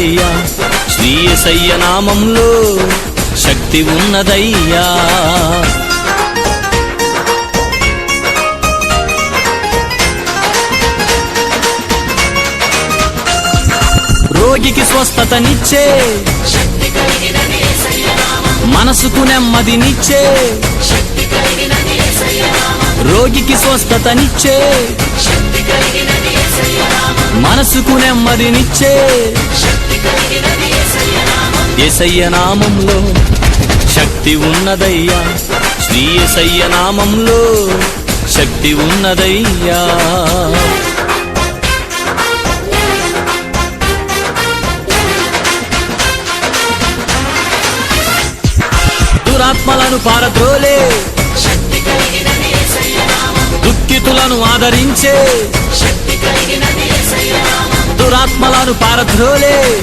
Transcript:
ఉన్నదయ్యా, శ్రీ యేసయ్య నామంలో శక్తి ఉన్నదయ్యా. రోగికి స్వస్థతనిచ్చే, మనసుకు నెమ్మదినిచ్చే, రోగికి స్వస్థతనిచ్చే, మనసుకు నెమ్మదినిచ్చే యేసయ్య నామంలో శక్తి ఉన్నదయ్యా, శ్రీ యేసయ్య నామంలో శక్తి ఉన్నదయ్యా. దురాత్మలను పారద్రోలే, దుఃఖితులను ఆదరించే, దురాత్మలను పారద్రోలే,